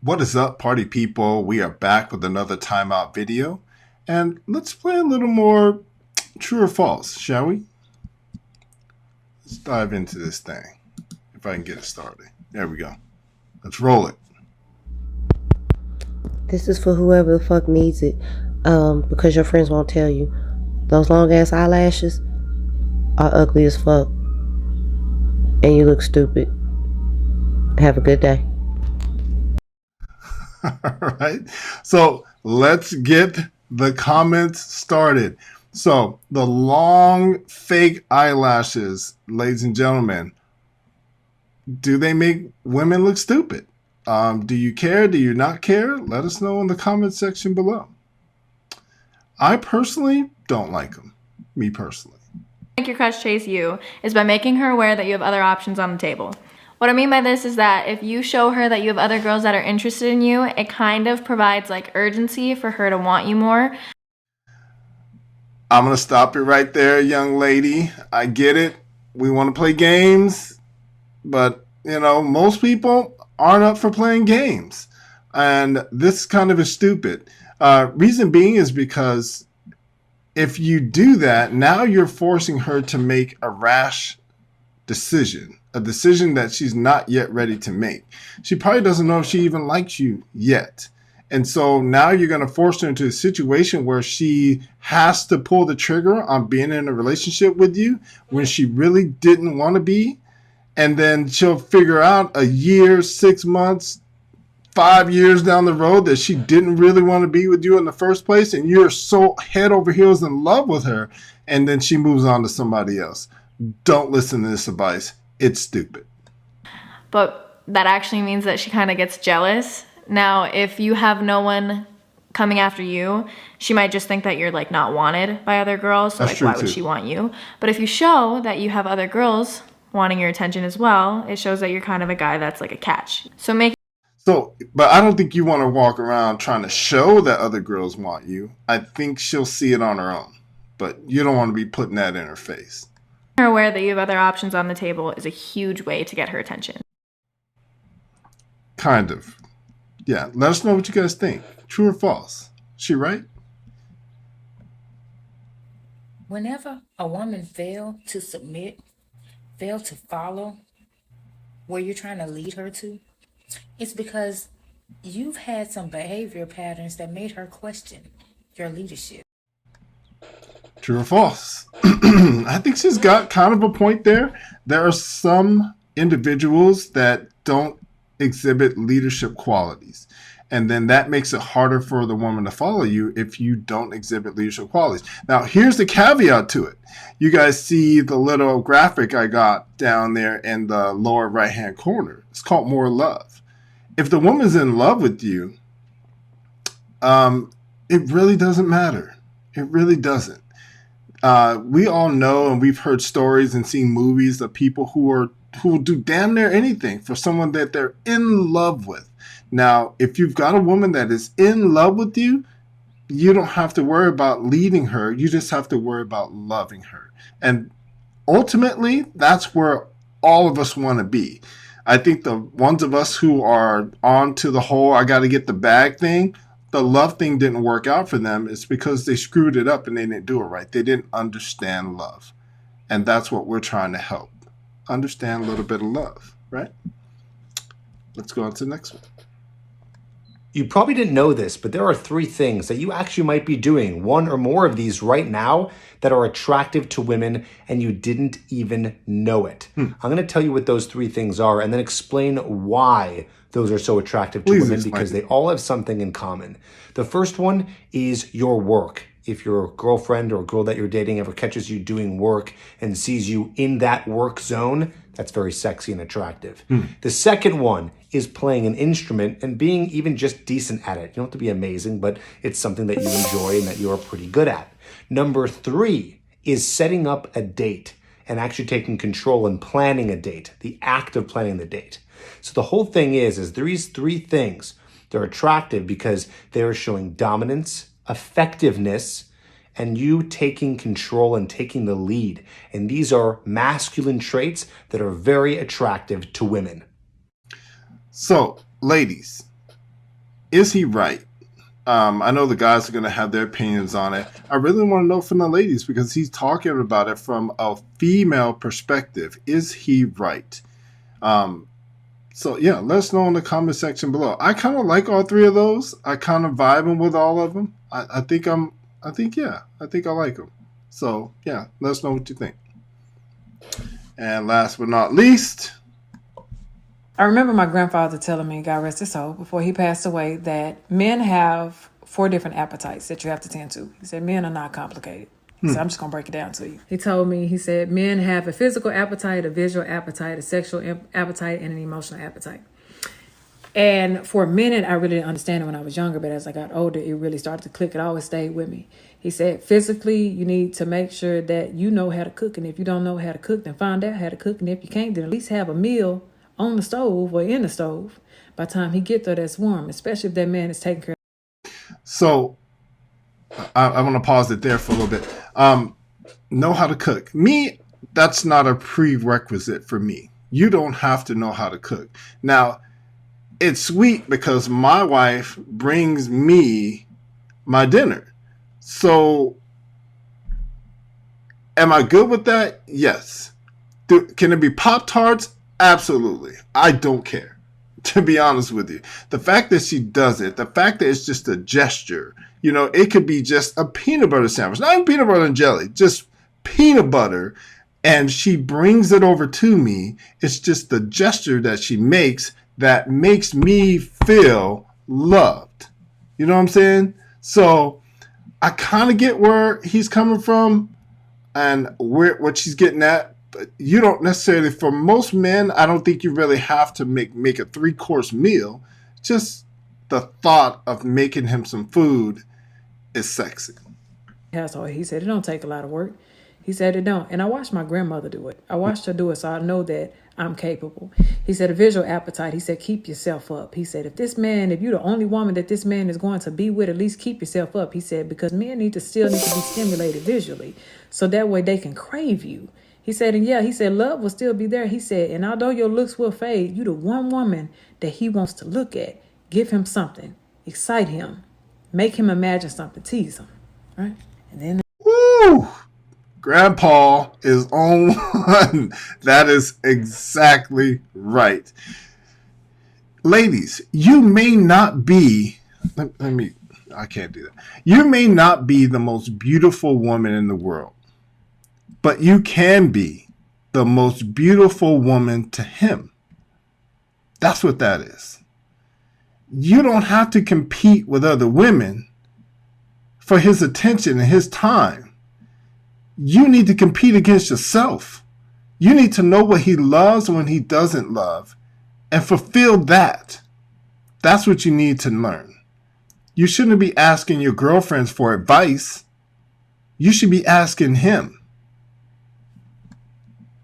What is up, party people? We are back with another timeout video. And let's play a little more true or false, shall we? Let's dive into this thing. If I can get it started. There we go. Let's roll it. This is for whoever the fuck needs it. Because your friends won't tell you. Those long ass eyelashes are ugly as fuck. And you look stupid. Have a good day. All right. So let's get the comments started. So the long fake eyelashes, ladies and gentlemen, do they make women look stupid? Do you care? Do you not care? Let us know in the comment section below. I personally don't like them. Me personally. Make your crush chase you is by making her aware that you have other options on the table. What I mean by this is that if you show her that you have other girls that are interested in you, it kind of provides like urgency for her to want you more. I'm going to stop you right there, young lady. I get it. We want to play games, but you know, most people aren't up for playing games. And this kind of is stupid. Reason being is because if you do that, now you're forcing her to make a rash decision, a decision that she's not yet ready to make. She probably doesn't know if she even likes you yet. And so now you're going to force her into a situation where she has to pull the trigger on being in a relationship with you when she really didn't want to be. And then she'll figure out a year, 6 months, 5 years down the road that she didn't really want to be with you in the first place. And you're so head over heels in love with her. And then she moves on to somebody else. Don't listen to this advice. It's stupid. But that actually means that she kind of gets jealous. Now, if you have no one coming after you, she might just think that you're like not wanted by other girls. So like, why would she want you? But if you show that you have other girls wanting your attention as well, it shows that you're kind of a guy that's like a catch. But I don't think you want to walk around trying to show that other girls want you. I think she'll see it on her own. But you don't want to be putting that in her face. Her aware that you have other options on the table is a huge way to get her attention. Kind of. Yeah, let us know what you guys think. True or false? She right? Whenever a woman fails to submit, fail to follow where you're trying to lead her to, it's because you've had some behavior patterns that made her question your leadership. True or false? I think she's got kind of a point there. There are some individuals that don't exhibit leadership qualities. And then that makes it harder for the woman to follow you if you don't exhibit leadership qualities. Now, here's the caveat to it. You guys see the little graphic I got down there in the lower right-hand corner. It's called More Love. If the woman's in love with you, it really doesn't matter. It really doesn't. We all know, and we've heard stories and seen movies of people who will do damn near anything for someone that they're in love with. Now, if you've got a woman that is in love with you, you don't have to worry about leading her. You just have to worry about loving her. And ultimately, that's where all of us want to be. I think the ones of us who are on to the whole I got to get the bag thing, the love thing didn't work out for them. It's because they screwed it up and they didn't do it right. They didn't understand love. And that's what we're trying to help. Understand a little bit of love, right? Let's go on to the next one. You probably didn't know this, but there are 3 things that you actually might be doing, one or more of these right now, that are attractive to women and you didn't even know it. I'm going to tell you what those 3 things are and then explain why those are so attractive to women, because they all have something in common. The first one is your work. If your girlfriend or girl that you're dating ever catches you doing work and sees you in that work zone, that's very sexy and attractive. The second one is playing an instrument and being even just decent at it. You don't have to be amazing, but it's something that you enjoy and that you're pretty good at. Number 3 is setting up a date and actually taking control and planning a date, the act of planning the date. So the whole thing is these 3 things, they're attractive because they're showing dominance, effectiveness, and you taking control and taking the lead. And these are masculine traits that are very attractive to women. So, ladies, Is he right? I know the guys are going to have their opinions on it. I really want to know from the ladies because he's talking about it from a female perspective. Is he right? So yeah, let us know in the comment section below. I kind of like all three of those. I kind of vibing with all of them. I think I like them. So yeah, let us know what you think. And last but not least, I remember my grandfather telling me, God rest his soul, before he passed away, that men have 4 different appetites that you have to tend to. He said men are not complicated. So I'm just going to break it down to you. He told me, he said, men have a physical appetite, a visual appetite, a sexual appetite, and an emotional appetite. And for a minute, I really didn't understand it when I was younger, but as I got older, it really started to click. It always stayed with me. He said, physically, you need to make sure that you know how to cook. And if you don't know how to cook, then find out how to cook. And if you can't, then at least have a meal on the stove or in the stove by the time he get there that's warm, especially if that man is taking care of. So I want to pause it there for a little bit. Know how to cook. Me, that's not a prerequisite for me. You don't have to know how to cook. Now, it's sweet because my wife brings me my dinner. So am I good with that? Yes. Can it be Pop-Tarts? Absolutely. I don't care, to be honest with you. The fact that she does it, the fact that it's just a gesture, it could be just a peanut butter sandwich, not even peanut butter and jelly, just peanut butter, and she brings it over to me. It's just the gesture that she makes that makes me feel loved. You know what I'm saying? So I kind of get where he's coming from and what she's getting at. You don't necessarily, for most men, I don't think you really have to make a 3-course meal. Just the thought of making him some food is sexy. Household. He said it don't take a lot of work. He said it don't. And I watched my grandmother do it. I watched her do it, so I know that I'm capable. He said a visual appetite. He said keep yourself up. He said if you're the only woman that this man is going to be with, at least keep yourself up. He said because men still need to be stimulated visually, so that way they can crave you. He said, and yeah, he said, love will still be there. He said, and although your looks will fade, you the one woman that he wants to look at. Give him something. Excite him. Make him imagine something. Tease him. Right? And then... Woo! Grandpa is on one. That is exactly right. Ladies, you may not be... I can't do that. You may not be the most beautiful woman in the world. But you can be the most beautiful woman to him. That's what that is. You don't have to compete with other women for his attention and his time. You need to compete against yourself. You need to know what he loves and what he doesn't love and fulfill that. That's what you need to learn. You shouldn't be asking your girlfriends for advice. You should be asking him.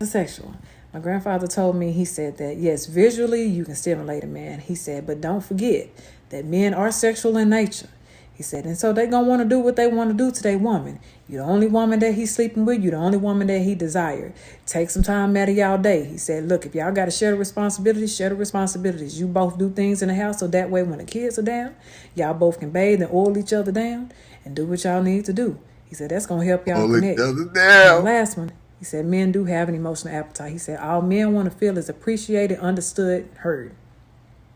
Sexual. My grandfather told me, he said that, yes, visually you can stimulate a man. He said, but don't forget that men are sexual in nature. He said, and so they're going to want to do what they want to do to their woman. You're the only woman that he's sleeping with. You're the only woman that he desired. Take some time out of y'all day. He said, look, if y'all got to share the responsibilities, share the responsibilities. You both do things in the house so that way when the kids are down, y'all both can bathe and oil each other down and do what y'all need to do. He said, that's going to help y'all connect. And the last one. He said, men do have an emotional appetite. He said, all men want to feel is appreciated, understood, heard.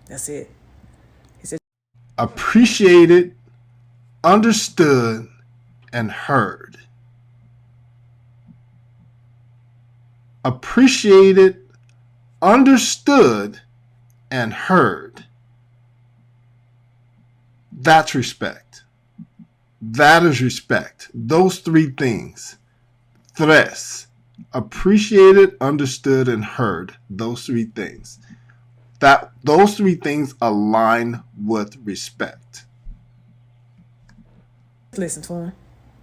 That's it. He said, appreciated, understood, and heard. Appreciated, understood, and heard. That's respect. That is respect. Those 3 things. Tres. Appreciated, understood, and heard. Those 3 things. Those 3 things align with respect. Listen to him.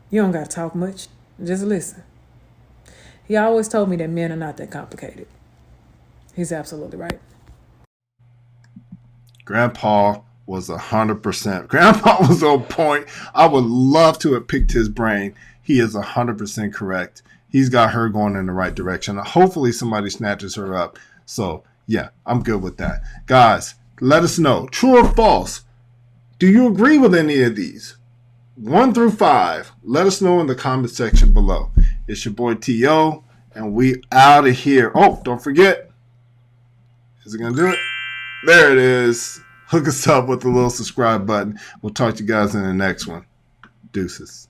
You don't got to talk much. Just listen. He always told me that men are not that complicated. He's absolutely right. Grandpa was 100%. Grandpa was on point. I would love to have picked his brain. He is 100% correct. He's got her going in the right direction. Hopefully somebody snatches her up. So, yeah, I'm good with that. Guys, let us know. True or false? Do you agree with any of these? 1 through 5. Let us know in the comment section below. It's your boy T.O. and we out of here. Oh, don't forget. Is it going to do it? There it is. Hook us up with the little subscribe button. We'll talk to you guys in the next one. Deuces.